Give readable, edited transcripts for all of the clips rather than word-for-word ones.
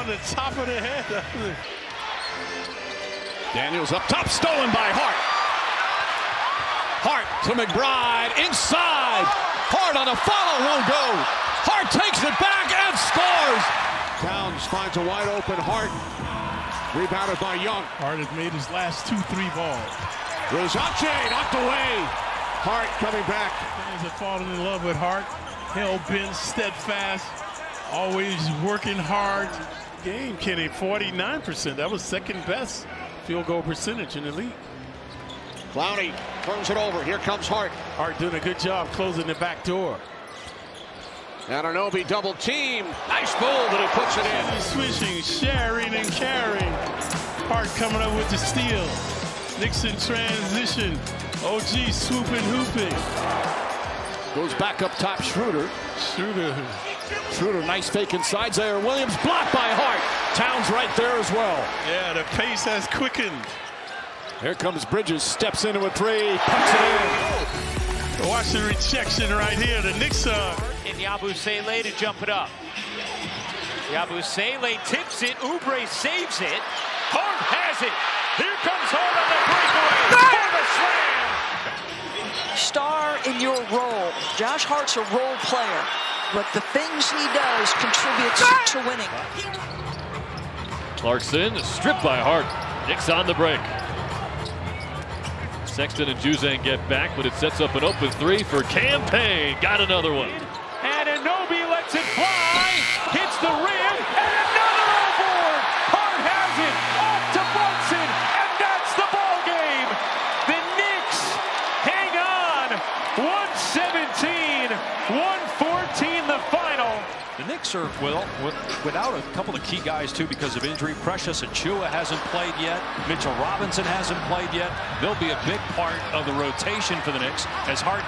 on the top of the head. Daniels up top, stolen by Hart. Hart to McBride, inside. Hart on a follow, won't go. Hart takes it back and scores. Towns finds a wide open Hart. Rebounded by Young. Hart has made his last 2-3 balls. Rosace knocked away. Hart coming back. Fans have fallen in love with Hart. Hell-bent, steadfast, always working hard. Game, Kenny, 49%. That was second best field goal percentage in the league. Clowney turns it over. Here comes Hart. Hart doing a good job closing the back door. Anunoby double team. Nice move, and he puts it in. Switching, sharing, and carrying. Hart coming up with the steal. Knicks in transition. OG swooping, hooping. Goes back up top, Schroeder. Schroeder, nice fake inside. Zaire Williams blocked by Hart. Towns right there as well. Yeah, the pace has quickened. Here comes Bridges, steps into a three, puts it in. Watch the rejection right here. The Knicks are. And Yabusele to jump it up. Yabusele tips it. Oubre saves it. Hart has it. Here comes Hart on the breakaway for the slam. Star in your role. Josh Hart's a role player, but the things he does contributes to winning. Clarkson stripped by Hart. Knicks on the break. Sexton and Juzang get back, but it sets up an open three for Campaign. Got another one. And Anunoby lets it fly. Hits the rim. And another on board. Hart has it. Off to Brunson. And that's the ball game. The Knicks hang on. 117, 114 the final. The Knicks are, well, without a couple of key guys, too, because of injury. Precious Achiuwa hasn't played yet. Mitchell Robinson hasn't played yet. They'll be a big part of the rotation for the Knicks as Hart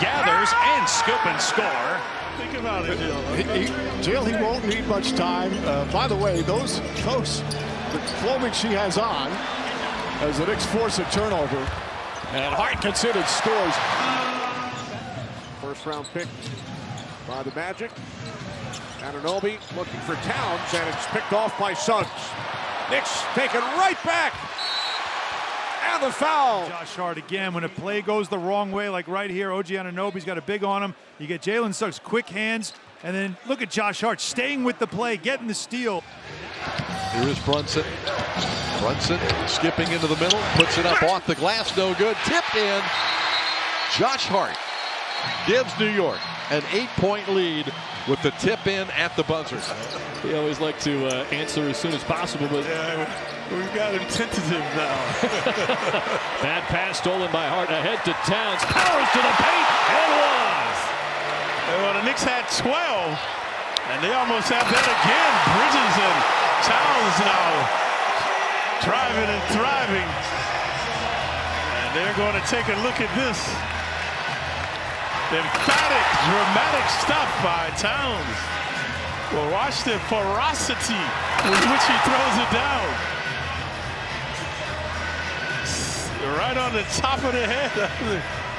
gathers and scoop and score. Think about it, Jill. He won't need much time. By the way, the clothing she has on as the Knicks force a turnover. And Hart considered scores. First round pick by the Magic. Anunoby looking for Towns, and it's picked off by Suggs. Knicks taken right back. And the foul. Josh Hart again. When a play goes the wrong way, like right here, OG Anunoby's got a big on him. You get Jalen Suggs' quick hands, and then look at Josh Hart staying with the play, getting the steal. Here is Brunson. Brunson skipping into the middle, puts it up off the glass, no good. Tipped in. Josh Hart gives New York an 8-point lead with the tip in at the buzzer. We always like to answer as soon as possible, but Yeah, we've got him tentative now. bad pass stolen by Hart. Ahead to Towns. Powers to the paint and was. Well, the Knicks had 12, and they almost have that again. Bridges and Towns now driving and thriving. And they're going to take a look at this. Emphatic, dramatic stuff by Towns. Well, watch the ferocity with which he throws it down. Right on the top of the head of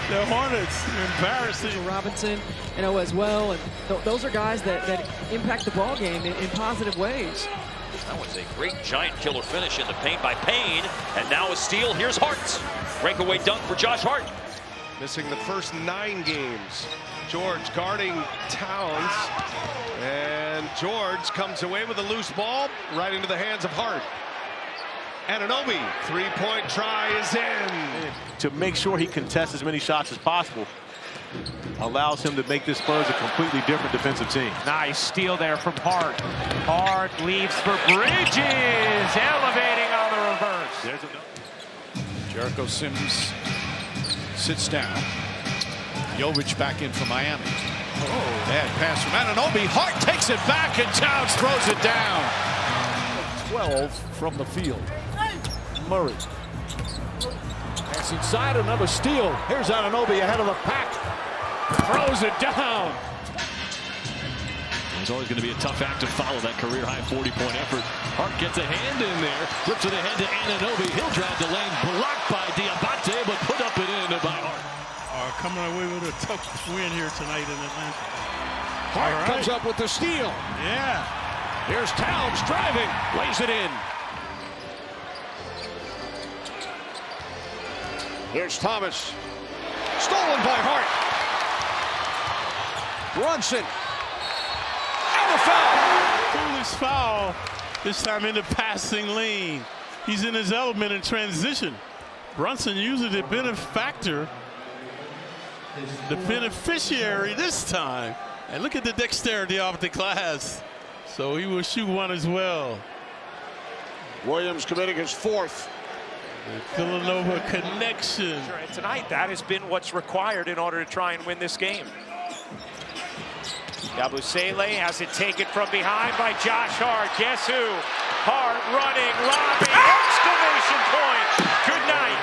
the Hornets. Embarrassing. Robinson, as well. And those are guys that impact the ball game in positive ways. That was a great giant killer finish in the paint by Payne. And now a steal. Here's Hart. Breakaway dunk for Josh Hart. Missing the first 9 games. George guarding Towns. And George comes away with a loose ball right into the hands of Hart. Anunoby, 3-point try is in. To make sure he contests as many shots as possible allows him to make this Spurs a completely different defensive team. Nice steal there from Hart. Hart leaves for Bridges. Elevating on the reverse. There's another. Jericho Sims sits down. Jovic back in for Miami. Oh, bad pass from Anunoby. Hart takes it back, and Towns throws it down. 12 from the field. Murray. Pass inside, another steal. Here's Anunoby ahead of the pack. Throws it down. It's always going to be a tough act to follow that career-high 40-point effort. Hart gets a hand in there. Flips it ahead to Anunoby. He'll drive the lane. Blocked by Diabate, but put up and in by Hart. Coming away with a tough win here tonight in Atlanta. Hart comes up with the steal. Yeah. Here's Towns driving, lays it in. Here's Thomas. Stolen by Hart. Brunson. And the foul. Foolish foul. This time in the passing lane. He's in his element in transition. Brunson usually the benefactor. The beneficiary this time. And look at the dexterity off the glass. So he will shoot one as well. Williams committing his fourth. The Villanova connection. And tonight, that has been what's required in order to try and win this game. Yabusele has it taken from behind by Josh Hart. Guess who? Hart running, lobbing, exclamation point. Good night.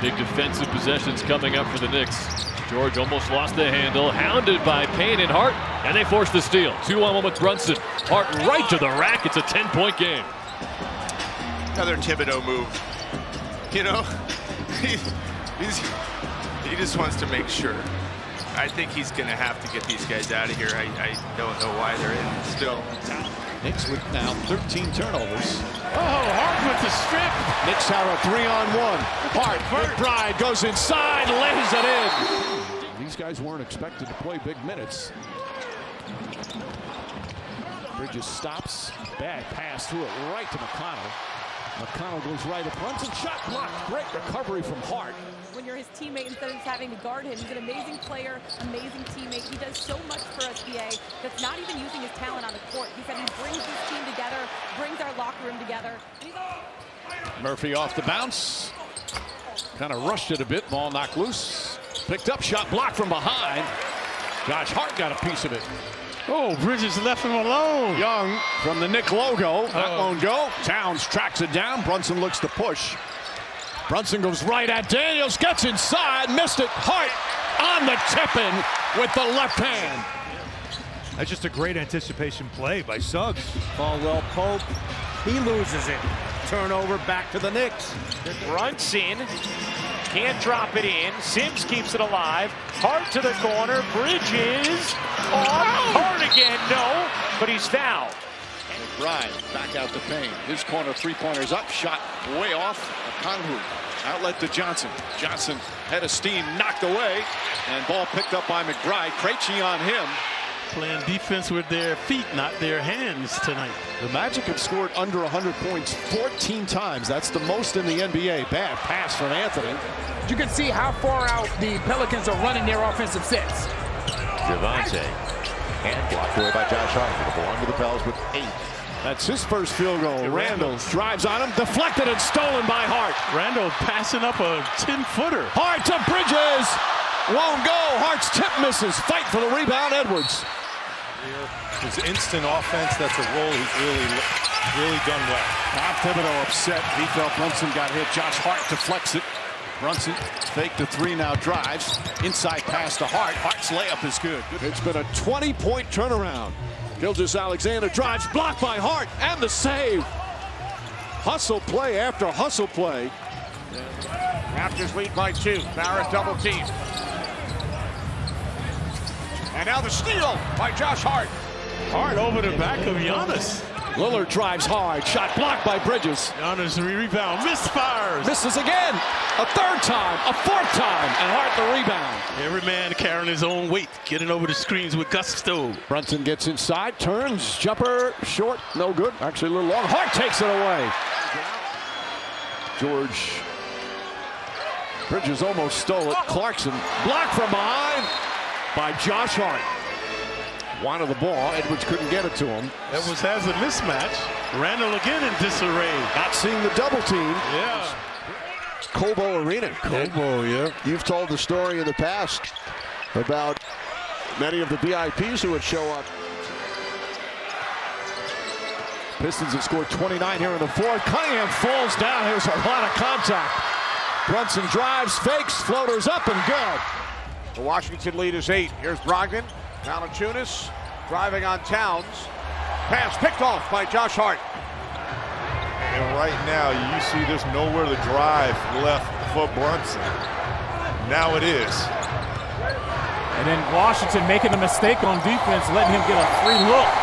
Big defensive possessions coming up for the Knicks. George almost lost the handle, hounded by Payne and Hart, and they force the steal. 2-on-1 with Brunson. Hart right to the rack. It's a 10-point game. Another Thibodeau move. You know, he just wants to make sure. I think he's going to have to get these guys out of here. I don't know why they're in still. Knicks with now 13 turnovers. Oh, Hart with the strip. Knicks have a 3-on-1. Hart, McBride goes inside, lays it in. These guys weren't expected to play big minutes. Bridges stops. Bad pass through it right to McConnell. McConnell goes right at Brunson. Shot blocked. Great recovery from Hart. When you're his teammate, instead of just having to guard him, he's an amazing player, amazing teammate. He does so much for us, BA, that's not even using his talent on the court. He said he brings this team together, brings our locker room together. Murphy off the bounce. Kind of rushed it a bit. Ball knocked loose. Picked up, shot blocked from behind. Josh Hart got a piece of it. Oh, Bridges left him alone. Young from the Knick logo. That won't go. Towns tracks it down. Brunson looks to push. Brunson goes right at Daniels. Gets inside. Missed it. Hart on the tip-in with the left hand. That's just a great anticipation play by Suggs. Caldwell Pope. He loses it. Turnover back to the Knicks. Brunson can't drop it in. Sims keeps it alive. Hart to the corner. Bridges off. Hart again. No, but he's fouled. McBride back out to Payne. His corner three-pointers up. Shot way off. Conhu. Outlet to Johnson. Johnson head of steam knocked away. And ball picked up by McBride. Krejci on him. Playing defense with their feet, not their hands tonight. The Magic have scored under 100 points 14 times. That's the most in the NBA. Bad pass from Anthony. You can see how far out the Pelicans are running their offensive sets. Javante. Hand blocked away by Josh Hart. It'll belong to the Pels with 8. That's his first field goal. Randall drives on him. Deflected and stolen by Hart. Randall passing up a 10-footer. Hart to Bridges. Won't go. Hart's tip misses. Fight for the rebound. Edwards. His instant offense, that's a role he's really done well. Bob Thibodeau upset. He felt Brunson got hit. Josh Hart deflects it. Brunson fake the three, now drives. Inside pass to Hart. Hart's layup is good. It's been a 20-point turnaround. Gilgeous-Alexander drives, blocked by Hart, and the save. Hustle play after hustle play. Raptors lead by 2. Barrett double team. And now the steal by Josh Hart. Hart over the back of Giannis. Lillard drives hard. Shot blocked by Bridges. Giannis rebound. Misfires. Misses again. A third time. A fourth time. And Hart the rebound. Every man carrying his own weight. Getting over the screens with gusto. Brunson gets inside. Turns. Jumper. Short. No good. Actually a little long. Hart takes it away. George. Bridges almost stole it. Clarkson. Blocked from behind by Josh Hart. Wanted the ball. Edwards couldn't get it to him. Edwards has a mismatch. Randall again in disarray. Not seeing the double team. Yeah. Cobo Arena. Cobo, yeah. You've told the story in the past about many of the VIPs who would show up. Pistons have scored 29 here in the fourth. Cunningham falls down. There's a lot of contact. Brunson drives, fakes, floaters up and good. The Washington lead is 8. Here's Brogdon. Valanciunas driving on Towns. Pass picked off by Josh Hart. And right now, you see there's nowhere to drive left for Brunson. Now it is. And then Washington making a mistake on defense, letting him get a free look.